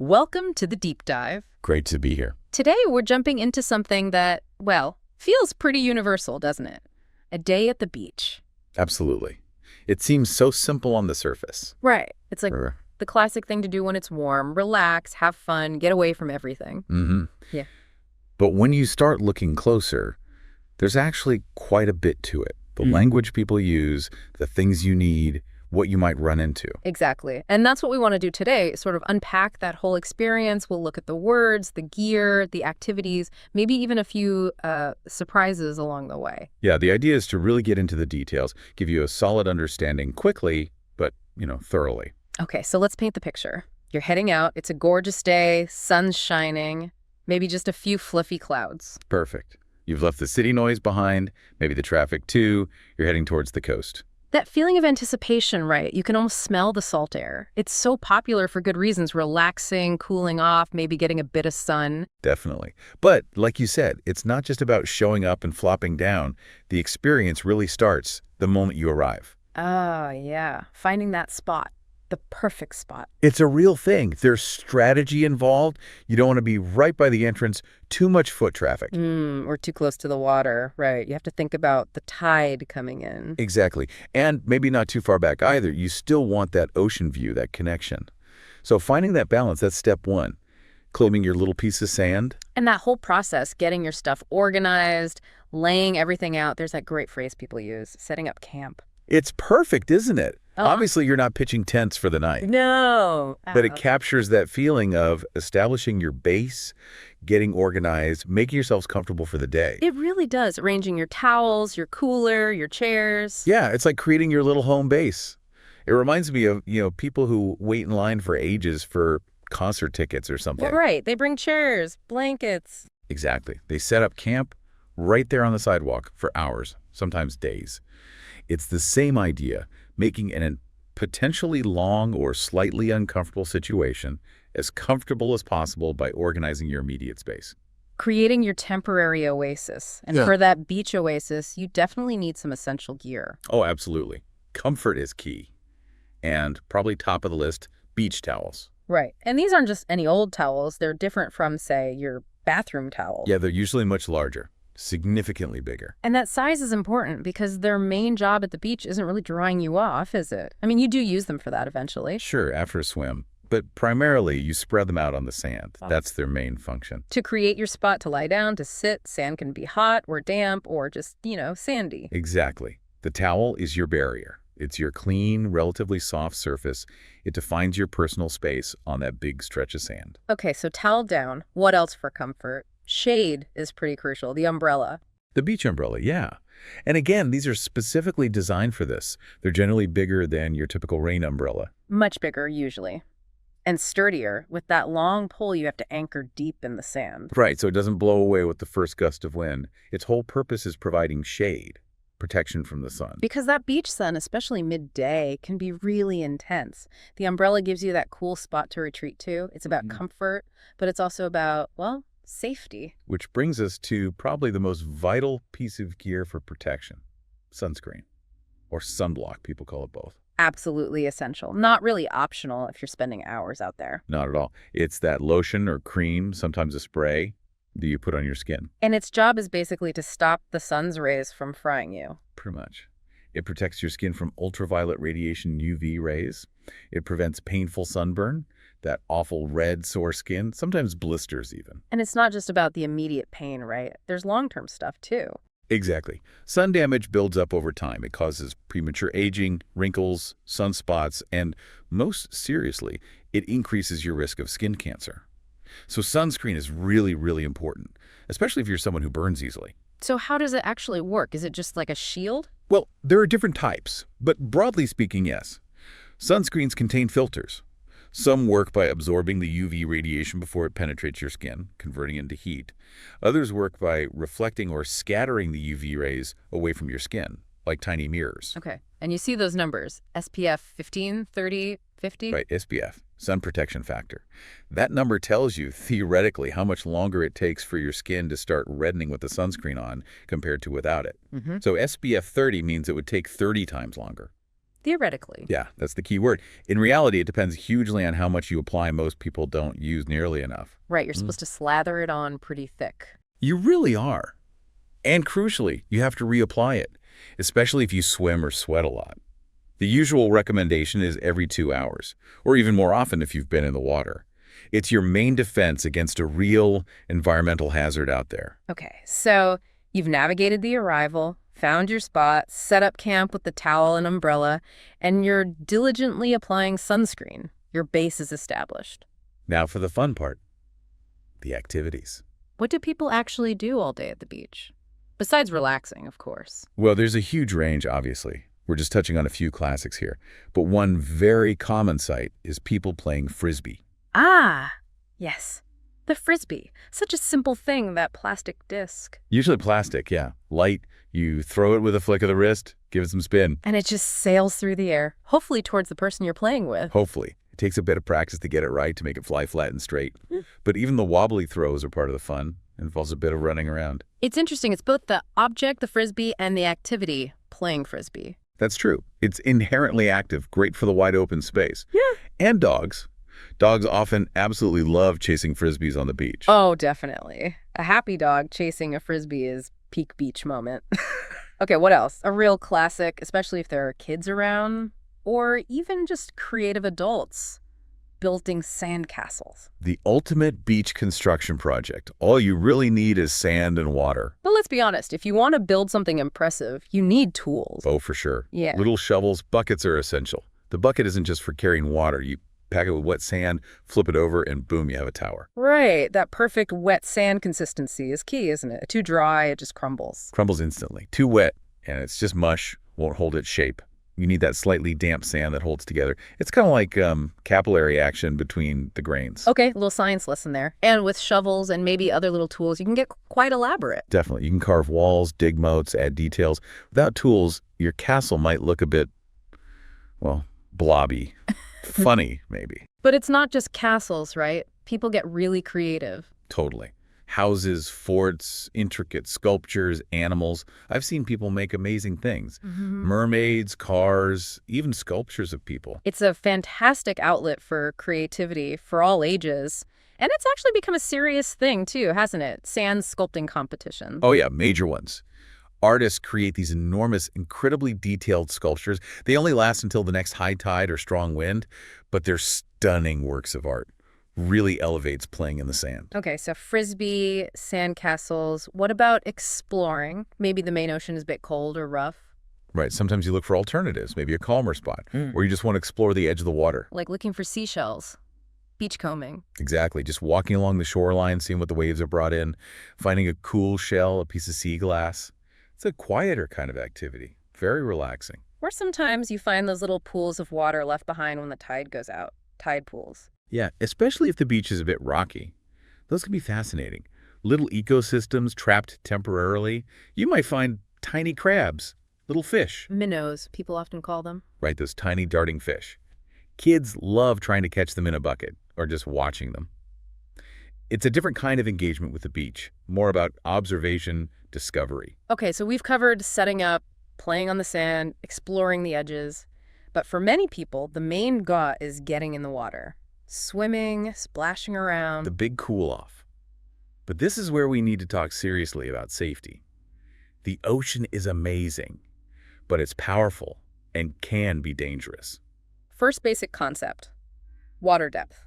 Welcome to the deep dive. Great to be here. Today we're jumping into something that, well, feels pretty universal, doesn't it? A day at the beach. Absolutely. It seems so simple on the surface. Right. It's like Sure. the classic thing to do when it's warm. Relax, have fun, get away from everything. Mm-hmm. Yeah. But when you start looking closer, there's actually quite a bit to it. The language people use, the things you need, what you might run into. Exactly. And that's what we want to do today, sort of unpack that whole experience. We'll look at the words, the gear, the activities, maybe even a few surprises along the way. Yeah, the idea is to really get into the details, give you a solid understanding quickly, but, thoroughly. Okay, so let's paint the picture. You're heading out. It's a gorgeous day, sun's shining, maybe just a few fluffy clouds. Perfect. You've left the city noise behind, maybe the traffic too. You're heading towards the coast. That feeling of anticipation, right? You can almost smell the salt air. It's so popular for good reasons, relaxing, cooling off, maybe getting a bit of sun. Definitely. But like you said, it's not just about showing up and flopping down. The experience really starts the moment you arrive. Ah, yeah. Finding that spot, the perfect spot. It's a real thing. There's strategy involved. You don't want to be right by the entrance, too much foot traffic. Or too close to the water, right? You have to think about the tide coming in. Exactly. And maybe not too far back either. You still want that ocean view, that connection. So finding that balance, that's step one. Claiming your little piece of sand. And that whole process, getting your stuff organized, laying everything out, there's that great phrase people use, setting up camp. It's perfect, isn't it? Uh-huh. Obviously, you're not pitching tents for the night. No. But it captures that feeling of establishing your base, getting organized, making yourselves comfortable for the day. It really does. Arranging your towels, your cooler, your chairs. Yeah, it's like creating your little home base. It reminds me of, people who wait in line for ages for concert tickets or something. Well, right. They bring chairs, blankets. Exactly. They set up camp right there on the sidewalk for hours, sometimes days. It's the same idea, making a potentially long or slightly uncomfortable situation as comfortable as possible by organizing your immediate space. Creating your temporary oasis. And Yeah. for that beach oasis, you definitely need some essential gear. Oh, absolutely. Comfort is key. And probably top of the list, beach towels. Right. And these aren't just any old towels. They're different from, say, your bathroom towel. Yeah, they're usually much larger, significantly bigger. And that size is important because their main job at the beach isn't really drying you off, is it? I mean, you do use them for that eventually. Sure, after a swim. But primarily, you spread them out on the sand. That's their main function. To create your spot to lie down, to sit, sand can be hot or damp or just, sandy. Exactly. The towel is your barrier. It's your clean, relatively soft surface. It defines your personal space on that big stretch of sand. Okay, so towel down. What else for comfort? Shade is pretty crucial. The umbrella. The beach umbrella, yeah. And again, these are specifically designed for this. They're generally bigger than your typical rain umbrella. Much bigger, usually. And sturdier. With that long pole, you have to anchor deep in the sand. Right, so it doesn't blow away with the first gust of wind. Its whole purpose is providing shade, protection from the sun. Because that beach sun, especially midday, can be really intense. The umbrella gives you that cool spot to retreat to. It's about comfort, but it's also about, well, safety. Which brings us to probably the most vital piece of gear for protection, sunscreen, or sunblock, people call it both. Absolutely essential. Not really optional if you're spending hours out there. Not at all. It's that lotion or cream, sometimes a spray, that you put on your skin. And its job is basically to stop the sun's rays from frying you. Pretty much. It protects your skin from ultraviolet radiation UV rays. It prevents painful sunburn, that awful red, sore skin, sometimes blisters even. And it's not just about the immediate pain, right? There's long-term stuff too. Exactly. Sun damage builds up over time. It causes premature aging, wrinkles, sunspots, and most seriously, it increases your risk of skin cancer. So sunscreen is really, really important, especially if you're someone who burns easily. So how does it actually work? Is it just like a shield? Well, there are different types, but broadly speaking, yes. Sunscreens contain filters. Some work by absorbing the UV radiation before it penetrates your skin, converting into heat. Others work by reflecting or scattering the UV rays away from your skin, like tiny mirrors. Okay. And you see those numbers, SPF 15, 30, 50? Right, SPF, sun protection factor. That number tells you, theoretically, how much longer it takes for your skin to start reddening with the sunscreen on compared to without it. So SPF 30 means it would take 30 times longer. Theoretically. Yeah, that's the key word. In reality, it depends hugely on how much you apply. Most people don't use nearly enough. Right, you're supposed to slather it on pretty thick. You really are. And crucially, you have to reapply it, especially if you swim or sweat a lot. The usual recommendation is every 2 hours, or even more often if you've been in the water. It's your main defense against a real environmental hazard out there. Okay, so you've navigated the arrival, found your spot, set up camp with the towel and umbrella, and you're diligently applying sunscreen. Your base is established. Now for the fun part, the activities. What do people actually do all day at the beach? Besides relaxing, of course. Well, there's a huge range, obviously. We're just touching on a few classics here. But one very common sight is people playing Frisbee. Ah, yes. The Frisbee. Such a simple thing, that plastic disc. Usually plastic, yeah. Light, you throw it with a flick of the wrist, give it some spin. And it just sails through the air, hopefully towards the person you're playing with. Hopefully. It takes a bit of practice to get it right, to make it fly flat and straight. But even the wobbly throws are part of the fun. It involves a bit of running around. It's interesting. It's both the object, the Frisbee, and the activity, playing Frisbee. That's true. It's inherently active, great for the wide open space. Yeah. And dogs. Dogs often absolutely love chasing Frisbees on the beach. Oh, definitely. A happy dog chasing a Frisbee is peak beach moment. Okay, what else? A real classic, especially if there are kids around, or even just creative adults building sandcastles. The ultimate beach construction project. All you really need is sand and water. But let's be honest, if you want to build something impressive, you need tools. Oh, for sure. Yeah. Little shovels, buckets are essential. The bucket isn't just for carrying water. You pack it with wet sand, flip it over, and boom, you have a tower. Right. That perfect wet sand consistency is key, isn't it? Too dry, it just crumbles. Crumbles instantly. Too wet, and it's just mush, won't hold its shape. You need that slightly damp sand that holds together. It's kind of like capillary action between the grains. Okay, a little science lesson there. And with shovels and maybe other little tools, you can get quite elaborate. Definitely. You can carve walls, dig moats, add details. Without tools, your castle might look a bit, well, blobby. Funny, maybe. But it's not just castles, right? People get really creative. Totally. Houses, forts, intricate sculptures, animals. I've seen people make amazing things. Mermaids, cars, even sculptures of people. It's a fantastic outlet for creativity for all ages. And it's actually become a serious thing, too, hasn't it? Sand sculpting competition. Oh, yeah, major ones. Artists create these enormous, incredibly detailed sculptures. They only last until the next high tide or strong wind, but they're stunning works of art. Really elevates playing in the sand. Okay, so Frisbee, sandcastles. What about exploring? Maybe the main ocean is a bit cold or rough. Right. Sometimes you look for alternatives, maybe a calmer spot, or you just want to explore the edge of the water. Like looking for seashells. Beachcombing. Exactly. Just walking along the shoreline, seeing what the waves have brought in, finding a cool shell, a piece of sea glass. It's a quieter kind of activity. Very relaxing. Or sometimes you find those little pools of water left behind when the tide goes out. Tide pools. Yeah, especially if the beach is a bit rocky. Those can be fascinating. Little ecosystems trapped temporarily. You might find tiny crabs, little fish. Minnows, people often call them. Right, those tiny darting fish. Kids love trying to catch them in a bucket or just watching them. It's a different kind of engagement with the beach, more about observation, discovery. Okay, so we've covered setting up, playing on the sand, exploring the edges. But for many people, the main goal is getting in the water. Swimming, splashing around. The big cool-off. But this is where we need to talk seriously about safety. The ocean is amazing, but it's powerful and can be dangerous. First basic concept. Water depth.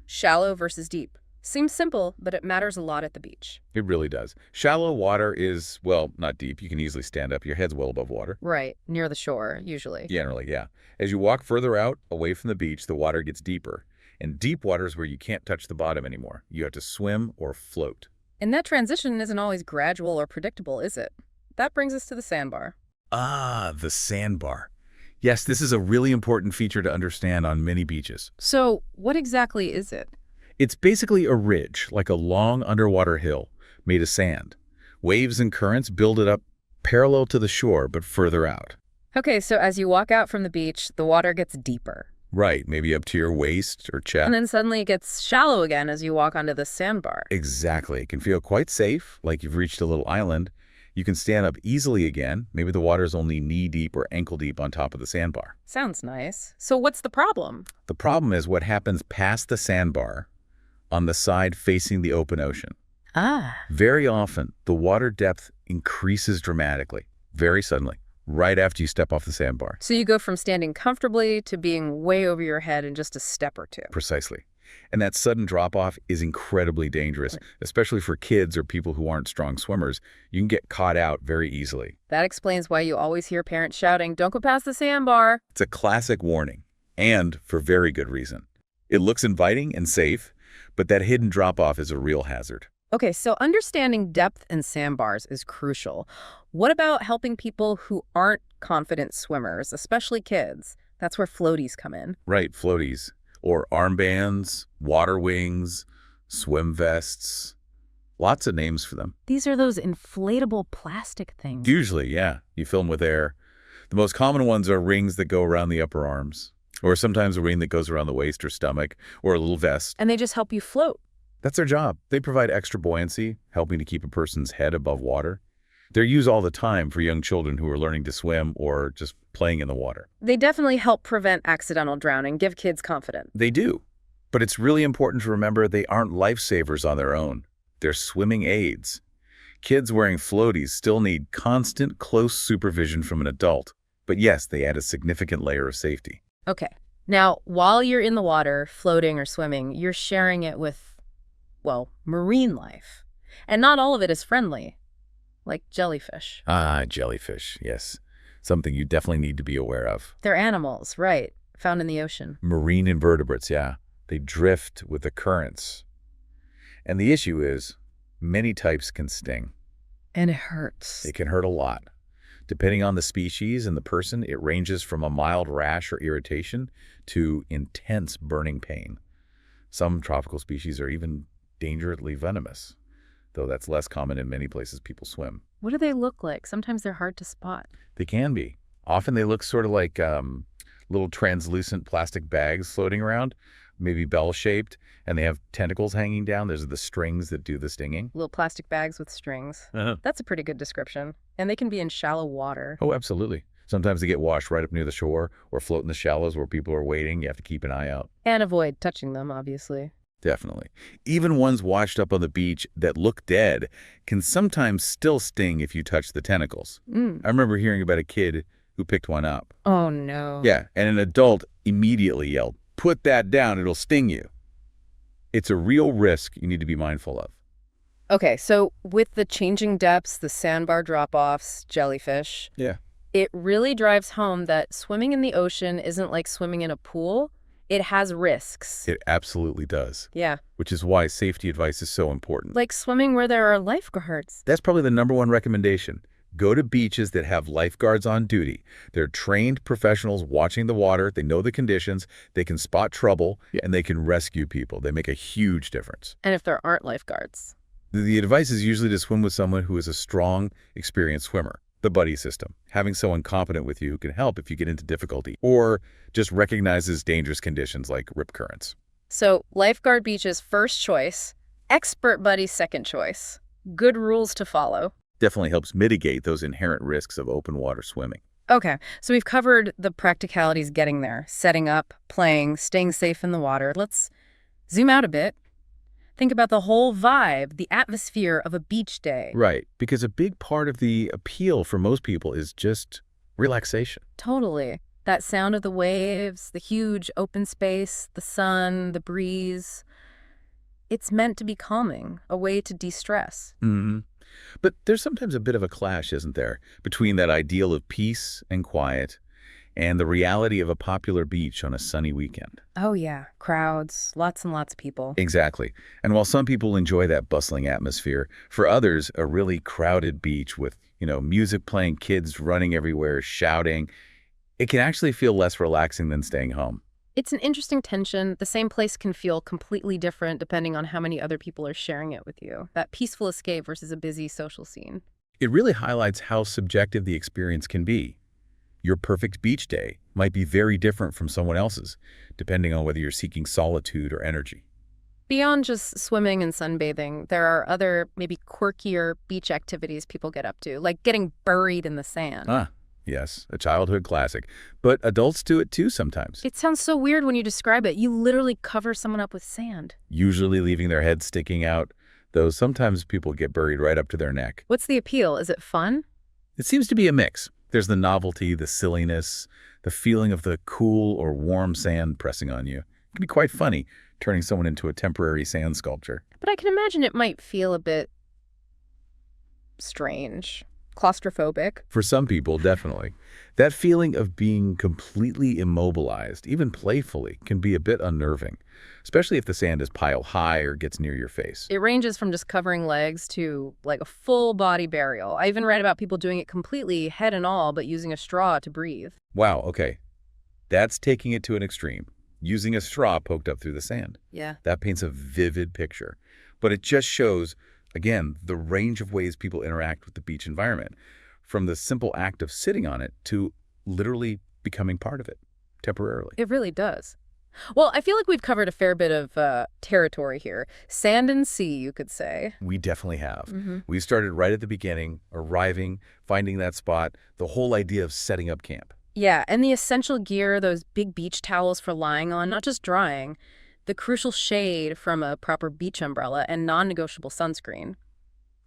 Shallow versus deep. Seems simple, but it matters a lot at the beach. It really does. Shallow water is, well, not deep. You can easily stand up. Your head's well above water. Right, near the shore, usually. Generally, yeah. As you walk further out, away from the beach, the water gets deeper. And deep water is where you can't touch the bottom anymore. You have to swim or float. And that transition isn't always gradual or predictable, is it? That brings us to the sandbar. Ah, the sandbar. Yes, this is a really important feature to understand on many beaches. So, what exactly is it? It's basically a ridge, like a long underwater hill, made of sand. Waves and currents build it up parallel to the shore, but further out. Okay, so as you walk out from the beach, the water gets deeper. Right, maybe up to your waist or chest. And then suddenly it gets shallow again as you walk onto the sandbar. Exactly. It can feel quite safe, like you've reached a little island. You can stand up easily again. Maybe the water's only knee-deep or ankle-deep on top of the sandbar. Sounds nice. So what's the problem? The problem is what happens past the sandbar on the side facing the open ocean. Ah. Very often, the water depth increases dramatically, very suddenly, right after you step off the sandbar. So you go from standing comfortably to being way over your head in just a step or two. Precisely. And that sudden drop-off is incredibly dangerous, especially for kids or people who aren't strong swimmers. You can get caught out very easily. That explains why you always hear parents shouting, "Don't go past the sandbar." It's a classic warning, and for very good reason. It looks inviting and safe, but that hidden drop-off is a real hazard. Okay, so understanding depth in sandbars is crucial. What about helping people who aren't confident swimmers, especially kids? That's where floaties come in. Right, floaties. Or armbands, water wings, swim vests. Lots of names for them. These are those inflatable plastic things. Usually, yeah, you fill them with air. The most common ones are rings that go around the upper arms, or sometimes a ring that goes around the waist or stomach, or a little vest. And they just help you float. That's their job. They provide extra buoyancy, helping to keep a person's head above water. They're used all the time for young children who are learning to swim or just playing in the water. They definitely help prevent accidental drowning, give kids confidence. They do. But it's really important to remember they aren't lifesavers on their own. They're swimming aids. Kids wearing floaties still need constant, close supervision from an adult. But yes, they add a significant layer of safety. Okay. Now, while you're in the water, floating or swimming, you're sharing it with, well, marine life. And not all of it is friendly, like jellyfish. Ah, jellyfish, yes. Something you definitely need to be aware of. They're animals, right, found in the ocean. Marine invertebrates, yeah. They drift with the currents. And the issue is, many types can sting. And it hurts. It can hurt a lot. Depending on the species and the person, it ranges from a mild rash or irritation to intense burning pain. Some tropical species are even dangerously venomous, though that's less common in many places people swim. What do they look like? Sometimes they're hard to spot. They can be. Often they look sort of like little translucent plastic bags floating around, maybe bell-shaped, and they have tentacles hanging down. Those are the strings that do the stinging. Little plastic bags with strings. That's a pretty good description. And they can be in shallow water. Oh, absolutely. Sometimes they get washed right up near the shore or float in the shallows where people are waiting. You have to keep an eye out. And avoid touching them, obviously. Definitely. Even ones washed up on the beach that look dead can sometimes still sting if you touch the tentacles. I remember hearing about a kid who picked one up. Oh, no. Yeah, and an adult immediately yelled, "Put that down, it'll sting you." It's a real risk you need to be mindful of. Okay, so with the changing depths, the sandbar drop-offs, jellyfish, Yeah. it really drives home that swimming in the ocean isn't like swimming in a pool. It has risks. It absolutely does, Yeah, which is why safety advice is so important. like swimming where there are lifeguards. That's probably the #1 recommendation. Go to beaches that have lifeguards on duty. They're trained professionals watching the water. They know the conditions. They can spot trouble, and they can rescue people. They make a huge difference. And if there aren't lifeguards? The advice is usually to swim with someone who is a strong, experienced swimmer. The buddy system. Having someone competent with you who can help if you get into difficulty, or just recognizes dangerous conditions like rip currents. So lifeguard beaches first choice, expert buddy second choice. Good rules to follow. Definitely helps mitigate those inherent risks of open water swimming. Okay, so we've covered the practicalities getting there, setting up, playing, staying safe in the water. Let's zoom out a bit. Think about the whole vibe, the atmosphere of a beach day. Right, because a big part of the appeal for most people is just relaxation. Totally. That sound of the waves, the huge open space, the sun, the breeze. It's meant to be calming, a way to de-stress. But there's sometimes a bit of a clash, isn't there, between that ideal of peace and quiet and the reality of a popular beach on a sunny weekend. Oh yeah, crowds, lots and lots of people. Exactly. And while some people enjoy that bustling atmosphere, for others, a really crowded beach with, music playing, kids running everywhere, shouting, it can actually feel less relaxing than staying home. It's an interesting tension. The same place can feel completely different depending on how many other people are sharing it with you. That peaceful escape versus a busy social scene. It really highlights how subjective the experience can be. Your perfect beach day might be very different from someone else's, depending on whether you're seeking solitude or energy. Beyond just swimming and sunbathing, there are other, maybe quirkier beach activities people get up to, like getting buried in the sand. Ah, yes, a childhood classic. But adults do it too sometimes, It sounds so weird when you describe it. You literally cover someone up with sand. usually leaving their head sticking out, though sometimes people get buried right up to their neck. What's the appeal? Is it fun? It seems to be a mix. There's the novelty, the silliness, the feeling of the cool or warm sand pressing on you. It can be quite funny, turning someone into a temporary sand sculpture. But I can imagine it might feel a bit strange, claustrophobic. For some people, definitely. That feeling of being completely immobilized, even playfully, can be a bit unnerving, especially if the sand is piled high or gets near your face. It ranges from just covering legs to like a full body burial. I even read about people doing it completely, head and all, but using a straw to breathe. Wow, okay. That's taking it to an extreme. Using a straw poked up through the sand. Yeah. That paints a vivid picture. But it just shows, again, the range of ways people interact with the beach environment, from the simple act of sitting on it to literally becoming part of it, temporarily. It really does. Well, I feel like we've covered a fair bit of territory here. Sand and sea, you could say. We definitely have. Mm-hmm. We started right at the beginning, arriving, finding that spot, the whole idea of setting up camp. Yeah, and the essential gear, those big beach towels for lying on, not just drying, the crucial shade from a proper beach umbrella, and non-negotiable sunscreen.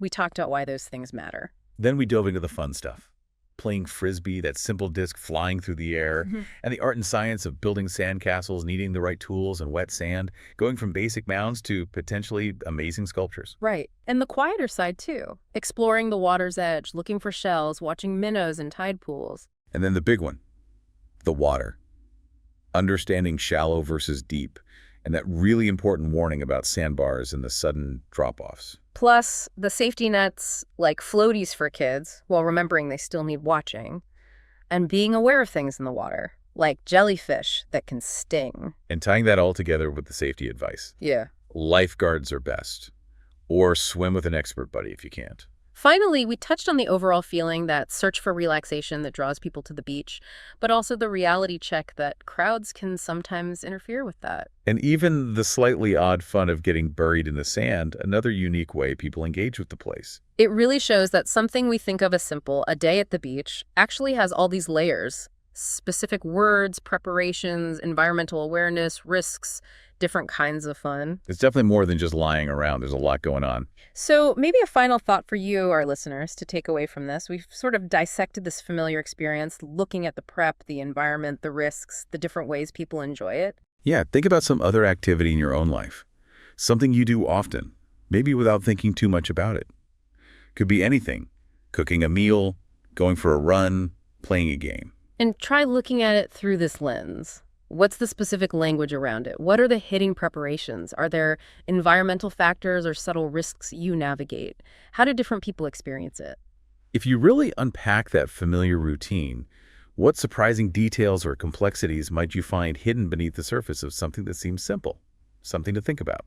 We talked about why those things matter. Then we dove into the fun stuff. Playing frisbee, that simple disc flying through the air, and the art and science of building sandcastles, needing the right tools and wet sand, going from basic mounds to potentially amazing sculptures. Right. And the quieter side, too. Exploring the water's edge, looking for shells, watching minnows in tide pools. And then the big one, the water. Understanding shallow versus deep, and that really important warning about sandbars and the sudden drop-offs. Plus, the safety nets, like floaties for kids, while remembering they still need watching. And being aware of things in the water, like jellyfish that can sting. And tying that all together with the safety advice. Yeah. Lifeguards are best. Or swim with an expert buddy if you can't. Finally, we touched on the overall feeling, that search for relaxation that draws people to the beach, but also the reality check that crowds can sometimes interfere with that. And even the slightly odd fun of getting buried in the sand, another unique way people engage with the place. It really shows that something we think of as simple, a day at the beach, actually has all these layers. Specific words, preparations, environmental awareness, risks, different kinds of fun. It's definitely more than just lying around. There's a lot going on. So maybe a final thought for you, our listeners, to take away from this. We've sort of dissected this familiar experience, looking at the prep, the environment, the risks, the different ways people enjoy it. Yeah, think about some other activity in your own life. Something you do often, maybe without thinking too much about it. Could be anything. Cooking a meal, going for a run, playing a game. And try looking at it through this lens. What's the specific language around it? What are the hitting preparations? Are there environmental factors or subtle risks you navigate? How do different people experience it? If you really unpack that familiar routine, what surprising details or complexities might you find hidden beneath the surface of something that seems simple? Something to think about.